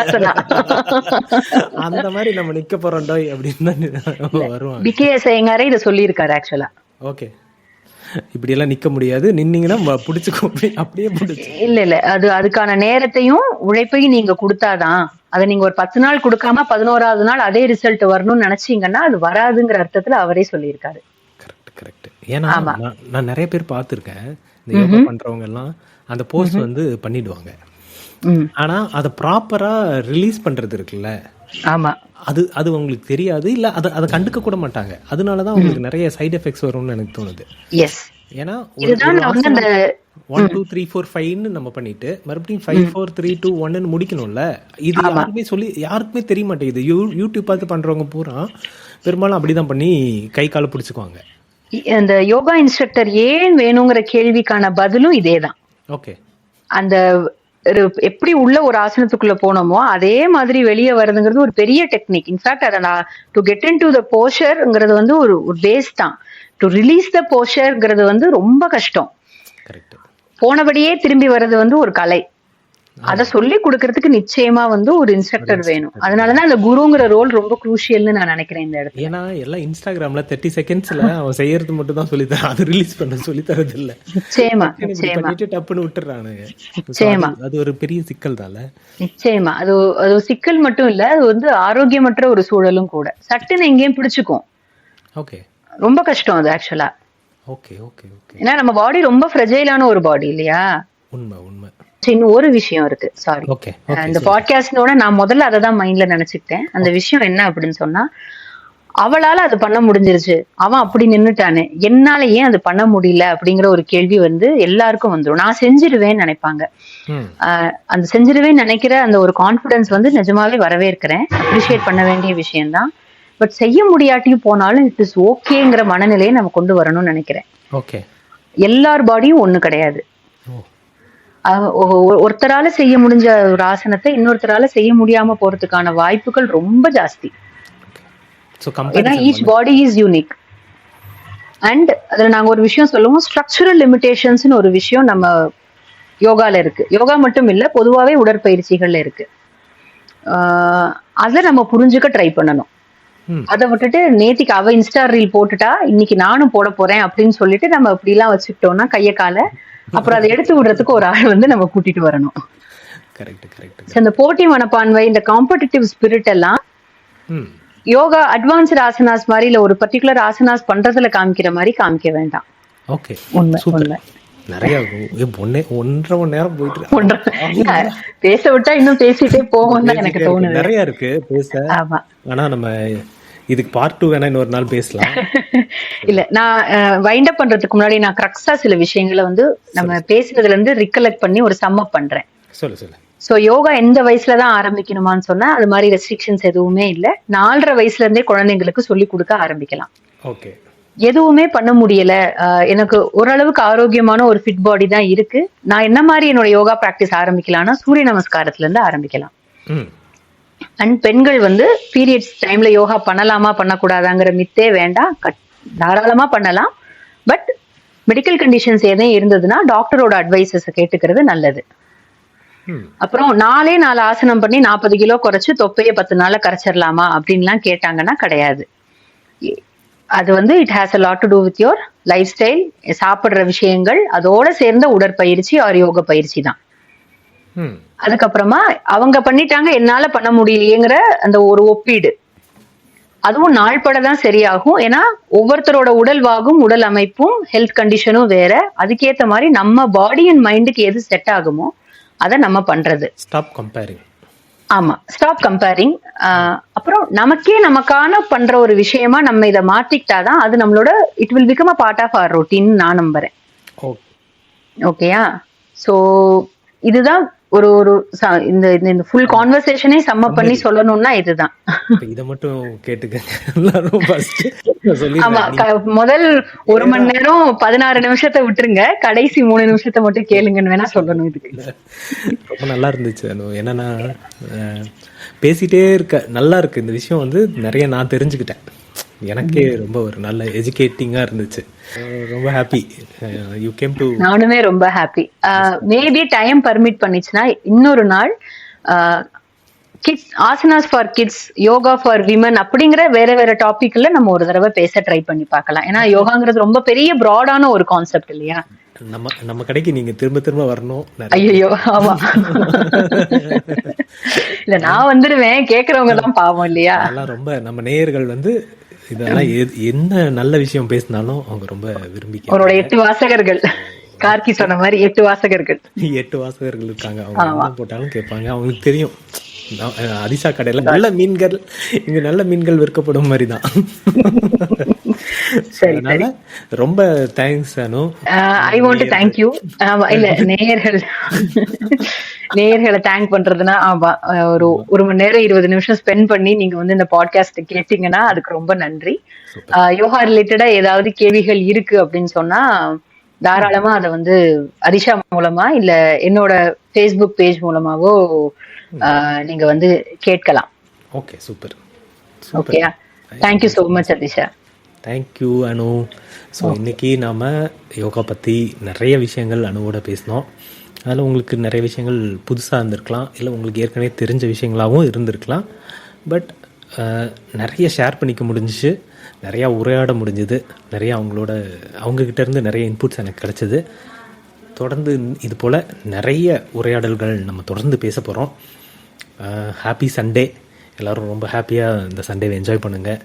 அந்த மாதிரி நம்ம நிக்க போறோம்டோ அப்படின்னு தான் வருவாங்க. BKS ஐயங்காரே இதை சொல்லி இருக்காரு ஆக்சுவலா. ஓகே, இப்படி எல்லாம் நிக்க முடியாது, நின்னீங்கன்னா புடிச்சுக்கோ அப்படியே புடிச்சு. இல்ல அது அதுக்கான நேரத்தையும் உழைப்பையும் நீங்க கொடுத்தாதான். அதை நீங்க ஒரு 10 நாள் கொடுக்காம 11வது நாள் அதே ரிசல்ட் வரணும்னு நினைச்சீங்கன்னா அது வராதுங்கிற அர்த்தத்துல அவரே சொல்லியிருக்காரு. கரெக்ட். ஏன்னா நான் நிறைய பேர் பார்த்திருக்கேன், இந்த யோகா பண்றவங்க எல்லாம் அந்த போஸ்ட் வந்து பண்ணிடுவாங்க. ஆனா அதை ப்ராப்பரா ரிலீஸ் பண்றது இருக்குல்ல, ஆமா, அது உங்களுக்கு தெரியாது, இல்ல அதை கண்டுக்க கூட மாட்டாங்க. அதனாலதான் உங்களுக்கு நிறைய சைடு எஃபெக்ட்ஸ் வரும்னு எனக்கு தோணுது. எஸ், ஏன்னா 1 2 3 4 5 நம்ம பண்ணிட்டு மறுபடியும் 5 4 3 2 1 முடிக்கணும்ல. இது யாருக்குமே தெரிய மாட்டேங்குது. யூடியூப் பார்த்து பண்றவங்க பூரா பெரும்பாலும் அப்படிதான் பண்ணி கை கால பிடிச்சுக்குவாங்க. அந்த யோகா இன்ஸ்ட்ரக்டர் ஏன் வேணுங்கிற கேள்விக்கான பதிலும் இதேதான். ஓகே, அந்த எப்படி உள்ள ஒரு ஆசனத்துக்குள்ள போனோமோ அதே மாதிரி வெளியே வருதுங்கிறது ஒரு பெரிய டெக்னிக். இன்ஃபேக்ட் அதை நான் to get into the போஸ்டர்ங்கிறது வந்து ஒரு பேஸ் தான். டு ரிலீஸ் த போஸ்டர்ங்கிறது வந்து ரொம்ப கஷ்டம். போனபடியே திரும்பி வர்றது வந்து ஒரு கலை. அதை சொல்லி கொடுக்கறதுக்கு நிச்சயமா வந்து ஒரு இன்ஸ்ட்ரக்டர் வேணும். அதனாலதான் அந்த குருங்கிற ரோல் ரொம்ப குரூஷியல்னு நான் நினைக்கிறேன் இந்த இடத்துல. ஏன்னா எல்லாம் இன்ஸ்டாகிராம்ல 30 செகண்ட்ஸ்ல அவன் செய்யறது மட்டும் தான் சொல்லி தர, அது ரிலீஸ் பண்ண சொல்லி தரது இல்ல. நிச்சயமா டப்புன்னு விட்டுறானுங்க. நிச்சயமா அது ஒரு பெரிய சிக்கல் தான்ல. நிச்சயமா அது சிக்கல் மட்டும் இல்ல, அது வந்து ஆரோக்கியமற்ற ஒரு சூழலும் கூட. சட்டுன்னு எங்கேயும் பிடிச்சுக்கும். ஓகே, ரொம்ப கஷ்டம் அது ஆக்சுவலா. Okay okay okay. ஏன்னா நம்ம பாடி ரொம்ப ஃப்ரெஜைலான ஒரு பாடி இல்லையா. உண்மை உண்மை. இன்னும் ஒரு விஷயம் இருக்கு, சாரி. Okay okay. இந்த பாட்காஸ்டோட நான் முதல்ல அதை தான் மைண்ட்ல நினைச்சுக்கிட்டேன். அந்த விஷயம் என்ன அப்படின்னு சொன்னா, அவளால அது பண்ண முடிஞ்சிருச்சு, அவன் அப்படி நின்னுட்டானே, என்னால ஏன் அது பண்ண முடியல அப்படிங்கிற ஒரு கேள்வி வந்து எல்லாருக்கும் வந்துடும். நான் செஞ்சிருவேன்னு நினைப்பாங்க. அந்த செஞ்சிருவேன்னு நினைக்கிற அந்த ஒரு கான்பிடன்ஸ் வந்து நிஜமாவே வரவேற்கிறேன், அப்ரிஷியேட் பண்ண வேண்டிய விஷயம்தான். பட் செய்ய முடியாட்டியும் போனாலும் இட் இஸ் ஓகேங்கிற மனநிலையை நம்ம கொண்டு வரணும்னு நினைக்கிறேன். ஓகே. எல்லார் பாடியும் ஒண்ணு கிடையாது. ஒருத்தரால செய்ய முடிஞ்ச ஒரு ஆசனத்தை இன்னொருத்தரால செய்ய முடியாம போறதுக்கான வாய்ப்புகள் ரொம்ப ஜாஸ்தி. ஏன்னா each body is unique. And அதுல நாங்க ஒரு விஷயம் சொல்லுவோம், ஸ்ட்ரக்சரல் லிமிடேஷன்ஸ்னு ஒரு விஷயம் நம்ம யோகால இருக்கு. யோகா மட்டும் இல்ல, பொதுவாவே உடற்பயிற்சிகள்ல இருக்கு. அதை நம்ம புரிஞ்சுக்க ட்ரை பண்ணணும். அதை விட்டுட்டு நேத்திக்கு அவ இன்ஸ்டா ரீல் போட்டுட்டா இன்னைக்கு நானும் போட போறேன் அப்படின்னு சொல்லிட்டு நம்ம இப்படி எல்லாம் வச்சுக்கிட்டோம்னா கைய கால, அப்புறம் அதை எடுத்து விடுறதுக்கு ஒரு ஆள் வந்து நம்ம கூட்டிட்டு வரணும். இந்த போட்டி மனப்பான்மை, இந்த காம்படிட்டிவ் ஸ்பிரிட் எல்லாம் யோகா அட்வான்ஸ்ட் ஆசனாஸ் மாதிரி இல்ல ஒரு பர்டிகுலர் ஆசனாஸ் பண்றதுல காமிக்கிற மாதிரி காமிக்க வேண்டாம். ஓகே, உண்மை உண்மை. நிறைய 1.5 மணி நேரம் போயிட்டு பேச விட்டா இன்னும் பேசிட்டே போகும் தான் எனக்கு தோணுது. நிறைய இருக்கு பேச. ஆமா, ஆனா நம்ம இதுக்கு பார்ட் 2 வேணா இன்னொரு நாள் பேசலாம். இல்ல, நான் வைண்ட் அப் பண்றதுக்கு முன்னாடி நான் கிரக்ஸா சில விஷயங்களை வந்து நம்ம பேசுறதுல இருந்து ரிகலெக்ட் பண்ணி ஒரு சம் அப் பண்றேன். சொல்லு சொல்லு. சோ யோகா எந்த வயசுலதான் ஆரம்பிக்கணுமான்னு சொன்னா அது மாதிரி ரெஸ்ட்ரிக்ஷன்ஸ் எதுவுமே இல்ல. 4.5 வயசுல இருந்தே குழந்தைங்களுக்கு சொல்லி கொடுக்க ஆரம்பிக்கலாம். ஓகே. எதுவுமே பண்ண முடியல, எனக்கு ஓரளவுக்கு ஆரோக்கியமான ஒரு ஃபிட் பாடி தான் இருக்கு, நான் என்ன மாதிரி என்னோட யோகா பிராக்டிஸ் ஆரம்பிக்கலாம்னா சூரிய நமஸ்காரத்துல இருந்து ஆரம்பிக்கலாம். அண்ட் பெண்கள் வந்து பீரியட்ஸ் டைம்ல யோகா பண்ணலாமா பண்ணக்கூடாதாங்கிற மித்தே வேண்டாம், தாராளமா பண்ணலாம். பட் மெடிக்கல் கண்டிஷன்ஸ் எதுவும் இருந்ததுன்னா டாக்டரோட அட்வைசஸ் கேட்டுக்கிறது நல்லது. அப்புறம் 4 ஆசனம் பண்ணி 40 கிலோ குறைச்சு தொப்பைய 10 நாள்ல கரைச்சிடலாமா அப்படின்லாம் கேட்டாங்கன்னா கிடையாது. அது வந்து it has a lot to do with your lifestyle, சாப்பிடுற விஷயங்கள், அதோட சேர்ந்த உடற்பயிற்சி ஆர் யோக பயிற்சி தான். அதுக்கப்புறமா அவங்க பண்ணிட்டாங்க என்னால பண்ண முடியலையேங்கிற அந்த ஒரு ஒப்பீடு, அதுவும் நாள்பட தான் சரியாகும். ஏன்னா ஒவ்வொருத்தரோட உடல் வாகும், உடல் அமைப்பும், ஹெல்த் கண்டிஷனும் வேற. அதுக்கேற்ற மாதிரி நம்ம பாடி அண்ட் மைண்டுக்கு எது செட் ஆகுமோ அதை நம்ம பண்றது. Stop comparing. ஆமா, ஸ்டாப் கம்பேரிங். அப்புறம் நமக்கான பண்ற ஒரு விஷயமா நம்ம இதை மாத்திக்கிட்டாதான் அது நம்மளோட it will become a part of our routine நான் நம்புறேன். ஓகேயா? சோ இதுதான் ஒரு ஒரு இந்த ஃபுல் கான்வர்சேஷனே சம்ம பண்ணி சொல்லணும்னா இதுதான். இத மட்டும் கேட்டுக்கங்க எல்லாரும். ஆமா, முதல் 1 மணி நேரம் 16 நிமிஷத்தை விட்டுருங்க, கடைசி 3 நிமிஷத்தை மட்டும் கேளுங்கன்னு வேணா சொல்லணும். இதுக்கு ரொம்ப நல்லா இருந்துச்சு. என்னன்னா பேசிட்டே இருக்க நல்லா இருக்கு இந்த விஷயம் வந்து நிறைய நான் தெரிஞ்சுக்கிட்டேன். எனக்கே ரொம்ப ஒரு நல்ல எஜுகேட்டிங்கா இருந்துச்சு. ரொம்ப ஹாப்பி யூ கேம் டு. நானுமே ரொம்ப ஹாப்பி. மேபி டைம் பர்மிட் பண்ணிச்சுன்னா இன்னொரு நாள் kids asanas for kids, yoga for women அப்படிங்கிற வேற வேற டாபிக்ல நம்ம ஒரு தடவை பேச ட்ரை பண்ணி பார்க்கலாம். ஏன்னா யோகாங்கிறது ரொம்ப பெரிய ப்ராடான ஒரு கான்செப்ட் இல்லையா. நம்ம கடைக்கு நீங்க திரும்ப திரும்ப வரணும். ஐயோ ஆமா, இல்ல நான் வந்துடுவேன், கேக்குறவங்க தான் பாவம் இல்லையா. அதெல்லாம் ரொம்ப நம்ம நேயர்கள் வந்து இதெல்லாம் என்ன நல்ல விஷயம் பேசினாலும் அவங்க ரொம்ப விரும்பி அவரோட 8 வாசகர்கள், கார்கி சொன்ன மாதிரி 8 வாசகர்கள் 8 வாசகர்கள் இருக்காங்க. அவங்க போட்டாலும் கேட்பாங்க. அவங்களுக்கு தெரியும் அதிசா கடையில நல்ல மீன்கள், இங்க நல்ல மீன்கள் விற்கப்படும் மாதிரிதான். அதனால ரொம்ப thanks Anu. I want to thank you. இல்ல நேயர்களை தேங்க் பண்றதுன்னா ஒரு 1 மணி நேரம் 20 நிமிஷம் ஸ்பெண்ட் பண்ணி நீங்க வந்து இந்த பாட்காஸ்ட் கேட்டீங்கன்னா அதுக்கு ரொம்ப நன்றி. யோகா ரிலேட்டடா ஏதாவது கேள்விகள் இருக்கு அப்படின்னு சொன்னா தாராளமா அதை வந்து அரிஷா மூலமா இல்ல என்னோட Facebook பேஜ் மூலமாவோ நீங்க வந்து கேட்கலாம். Okay, super. ஓகேயா? Thank you so much Arisha. Thank you Anu. So இன்னைக்கு நாம யோகா பற்றி நிறைய விஷயங்கள் அனுவோட பேசினோம். அதில் உங்களுக்கு நிறைய விஷயங்கள் புதுசாக இருந்திருக்கலாம், இல்லை உங்களுக்கு ஏற்கனவே தெரிஞ்ச விஷயங்களாகவும் இருந்திருக்கலாம். பட் நிறைய ஷேர் பண்ணிக்க முடிஞ்சிச்சு, நிறையா உரையாட முடிஞ்சுது, நிறையா அவங்கக்கிட்டேருந்து நிறைய இன்புட்ஸ் எனக்கு கிடச்சிது. தொடர்ந்து இது போல் நிறைய உரையாடல்கள் நம்ம தொடர்ந்து பேச போகிறோம். Happy Sunday. எல்லோரும் ரொம்ப ஹாப்பியாக இந்த சண்டேவை என்ஜாய் பண்ணுங்கள்.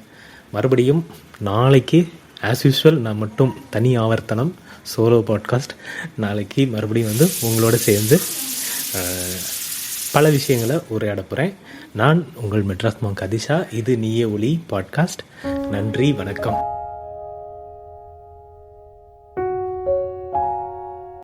மறுபடியும் நாளைக்கு ஆஸ் யூஸ்வல் நான் மட்டும் தனி ஆவர்த்தனம் சோலோ பாட்காஸ்ட். நாளைக்கு மறுபடியும் வந்து உங்களோட சேர்ந்து பல விஷயங்களை உரையாட போகிறேன். நான் உங்கள் மெட்ராஸ் மாங்க் அதிஷா. இது நீயே ஒளி பாட்காஸ்ட். நன்றி, வணக்கம்.